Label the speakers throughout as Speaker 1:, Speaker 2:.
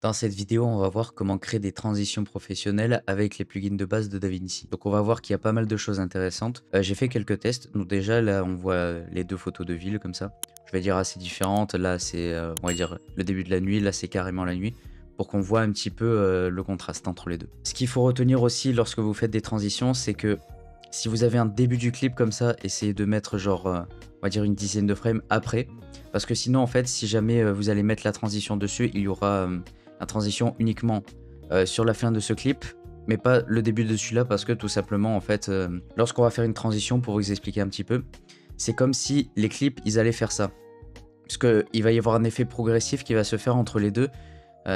Speaker 1: Dans cette vidéo, on va voir comment créer des transitions professionnelles avec les plugins de base de DaVinci. Donc on va voir qu'il y a pas mal de choses intéressantes. J'ai fait quelques tests. Donc déjà là, on voit les deux photos de ville comme ça. Je vais dire assez différentes. Là, c'est on va dire le début de la nuit. Là, c'est carrément la nuit. Pour qu'on voit un petit peu le contraste entre les deux. Ce qu'il faut retenir aussi lorsque vous faites des transitions, c'est que si vous avez un début du clip comme ça, essayez de mettre genre, on va dire une dizaine de frames après. Parce que sinon, en fait, si jamais vous allez mettre la transition dessus, il y aura la transition uniquement sur la fin de ce clip, mais pas le début de celui-là, parce que tout simplement, en fait, lorsqu'on va faire une transition, pour vous expliquer un petit peu, c'est comme si les clips, ils allaient faire ça. Parce qu'il va y avoir un effet progressif qui va se faire entre les deux.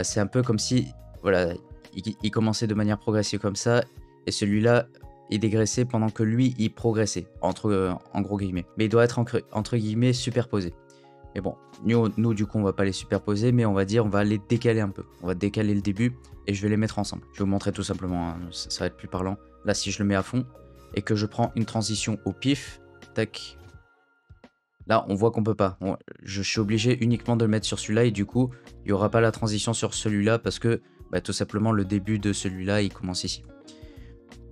Speaker 1: C'est un peu comme si, voilà, il commençait de manière progressive comme ça, et celui-là est dégraissé pendant que lui, il progressait, en gros guillemets. Mais il doit être entre guillemets superposé. Mais bon, nous, du coup, on va pas les superposer, mais on va dire, on va les décaler un peu. On va décaler le début et je vais les mettre ensemble. Je vais vous montrer tout simplement, hein, ça va être plus parlant. Là, si je le mets à fond et que je prends une transition au pif, tac. Là, on voit qu'on peut pas. Je suis obligé uniquement de le mettre sur celui-là et du coup, il n'y aura pas la transition sur celui-là parce que bah, tout simplement, le début de celui-là, il commence ici.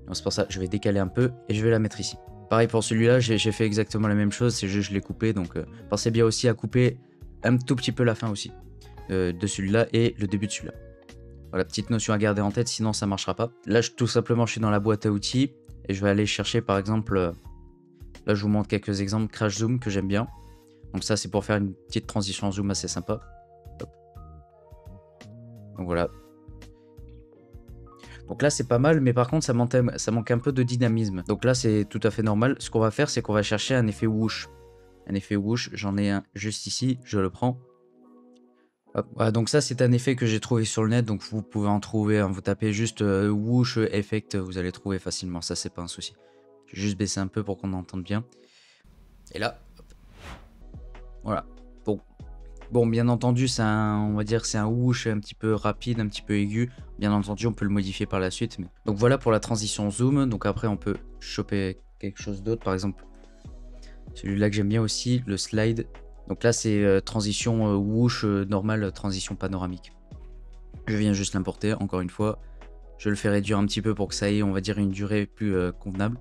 Speaker 1: Donc c'est pour ça, je vais décaler un peu et je vais la mettre ici. Pareil pour celui-là, j'ai fait exactement la même chose, c'est juste je l'ai coupé, donc pensez bien aussi à couper un tout petit peu la fin aussi de celui-là et le début de celui-là. Voilà, petite notion à garder en tête, sinon ça marchera pas. Là, tout simplement, je suis dans la boîte à outils et je vais aller chercher par exemple, là je vous montre quelques exemples, Crash Zoom que j'aime bien. Donc ça, c'est pour faire une petite transition en zoom assez sympa. Hop. Donc voilà. Donc là, c'est pas mal, mais par contre, ça manque un peu de dynamisme. Donc là, c'est tout à fait normal. Ce qu'on va faire, c'est qu'on va chercher un effet whoosh. Un effet whoosh, j'en ai un juste ici, je le prends. Hop. Voilà, donc ça, c'est un effet que j'ai trouvé sur le net, donc vous pouvez en trouver, hein. Vous tapez juste whoosh effect, vous allez trouver facilement, ça, c'est pas un souci. Je vais juste baisser un peu pour qu'on entende bien. Et là, hop. Voilà. Bon, bien entendu, on va dire c'est un whoosh un petit peu rapide, un petit peu aigu. Bien entendu, on peut le modifier par la suite. Mais... Donc voilà pour la transition zoom. Donc après, on peut choper quelque chose d'autre. Par exemple, celui-là que j'aime bien aussi, le slide. Donc là, c'est transition whoosh normale, transition panoramique. Je viens juste l'importer, encore une fois. Je le fais réduire un petit peu pour que ça ait, on va dire, une durée plus convenable.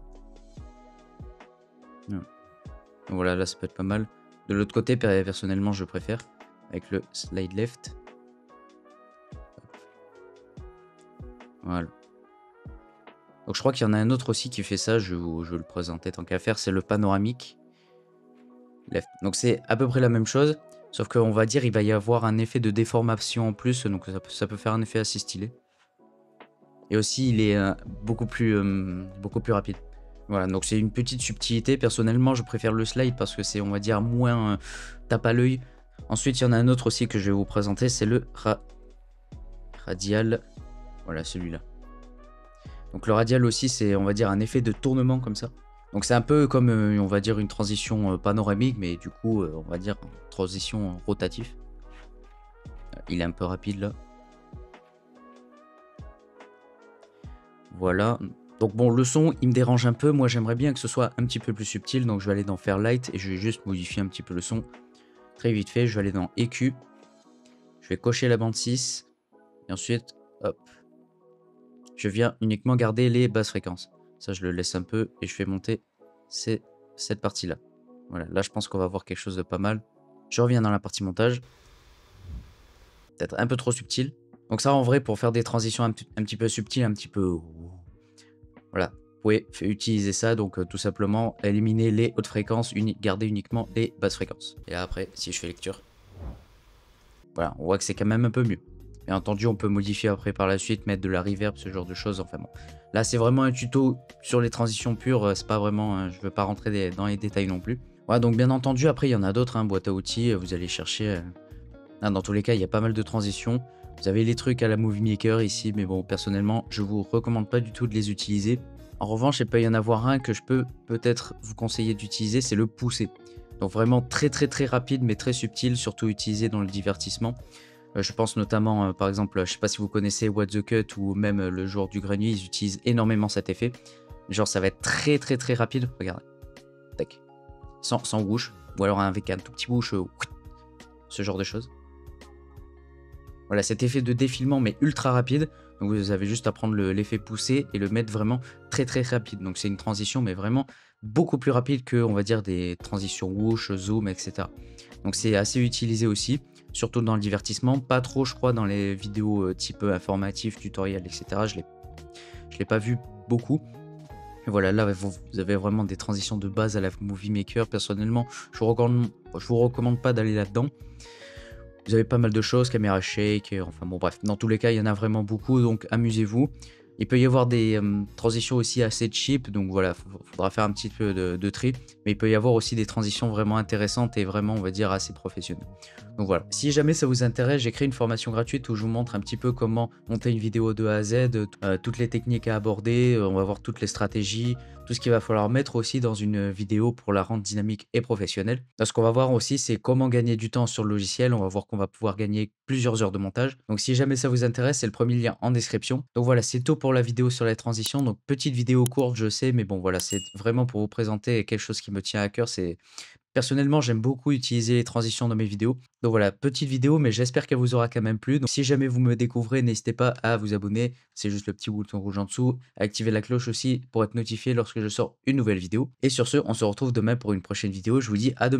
Speaker 1: Voilà, là, ça peut être pas mal. De l'autre côté, personnellement, je préfère. Avec le slide left. Voilà. Donc je crois qu'il y en a un autre aussi qui fait ça, je vais le présenter tant qu'à faire, c'est le panoramique left. Donc c'est à peu près la même chose, sauf qu'on va dire il va y avoir un effet de déformation en plus, donc ça peut faire un effet assez stylé. Et aussi il est beaucoup plus rapide. Voilà, donc c'est une petite subtilité. Personnellement, je préfère le slide parce que c'est, on va dire, moins tape à l'œil. Ensuite, il y en a un autre aussi que je vais vous présenter, c'est le radial. Voilà, celui-là. Donc le radial aussi, c'est, on va dire, un effet de tournement comme ça. Donc c'est un peu comme, on va dire, une transition panoramique, mais du coup, on va dire, transition rotative. Il est un peu rapide là. Voilà. Donc bon, le son, il me dérange un peu. Moi, j'aimerais bien que ce soit un petit peu plus subtil. Donc je vais aller dans Fairlight et je vais juste modifier un petit peu le son. Très vite fait, je vais aller dans EQ. Je vais cocher la bande 6. Et ensuite, hop. Je viens uniquement garder les basses fréquences. Ça, je le laisse un peu et je fais monter cette partie-là. Voilà, là, je pense qu'on va avoir quelque chose de pas mal. Je reviens dans la partie montage. Peut-être un peu trop subtil. Donc ça, en vrai, pour faire des transitions un petit peu subtiles, un petit peu... Voilà, vous pouvez utiliser ça. Donc, tout simplement, éliminer les hautes fréquences, garder uniquement les basses fréquences. Et là, après, si je fais lecture... Voilà, on voit que c'est quand même un peu mieux. Bien entendu, on peut modifier après par la suite, mettre de la reverb, ce genre de choses. Enfin bon, là c'est vraiment un tuto sur les transitions pures. C'est pas vraiment, je veux pas rentrer dans les détails non plus. Voilà, donc bien entendu, après il y en a d'autres, hein, boîte à outils. Vous allez chercher. Dans tous les cas, il y a pas mal de transitions. Vous avez les trucs à la Movie Maker ici, mais bon, personnellement, je vous recommande pas du tout de les utiliser. En revanche, il peut y en avoir un que je peux peut-être vous conseiller d'utiliser, c'est le pousser. Donc vraiment très rapide, mais très subtil, surtout utilisé dans le divertissement. Je pense notamment, par exemple, je sais pas si vous connaissez What the Cut ou même le jour du grenier, ils utilisent énormément cet effet. Genre ça va être très rapide, regardez. Tac. Sans whoosh, ou alors avec un tout petit whoosh, ce genre de choses. Voilà, cet effet de défilement, mais ultra rapide. Donc vous avez juste à prendre l'effet poussé et le mettre vraiment très très rapide. Donc c'est une transition, mais vraiment beaucoup plus rapide que, on va dire, des transitions whoosh, zoom, etc. Donc c'est assez utilisé aussi, surtout dans le divertissement. Pas trop, je crois, dans les vidéos type informatif, tutoriel, etc. Je l'ai pas vu beaucoup. Et voilà, là, vous avez vraiment des transitions de base à la Movie Maker. Personnellement, je vous recommande pas d'aller là-dedans. Vous avez pas mal de choses, caméra shake, enfin bon bref, dans tous les cas, il y en a vraiment beaucoup, donc amusez-vous. Il peut y avoir des transitions aussi assez cheap, donc voilà, faudra faire un petit peu de tri, mais il peut y avoir aussi des transitions vraiment intéressantes et vraiment, on va dire, assez professionnelles. Donc voilà, si jamais ça vous intéresse, j'ai créé une formation gratuite où je vous montre un petit peu comment monter une vidéo de A à Z, toutes les techniques à aborder, on va voir toutes les stratégies, tout ce qu'il va falloir mettre aussi dans une vidéo pour la rendre dynamique et professionnelle. Là, ce qu'on va voir aussi, c'est comment gagner du temps sur le logiciel. On va voir qu'on va pouvoir gagner plusieurs heures de montage. Donc, si jamais ça vous intéresse, c'est le premier lien en description. Donc voilà, c'est tout pour la vidéo sur la transition. Donc, petite vidéo courte, je sais, mais bon, voilà, c'est vraiment pour vous présenter quelque chose qui me tient à cœur. C'est Personnellement, j'aime beaucoup utiliser les transitions dans mes vidéos. Donc voilà, petite vidéo, mais j'espère qu'elle vous aura quand même plu. Donc si jamais vous me découvrez, n'hésitez pas à vous abonner. C'est juste le petit bouton rouge en dessous. Activez la cloche aussi pour être notifié lorsque je sors une nouvelle vidéo. Et sur ce, on se retrouve demain pour une prochaine vidéo. Je vous dis à demain.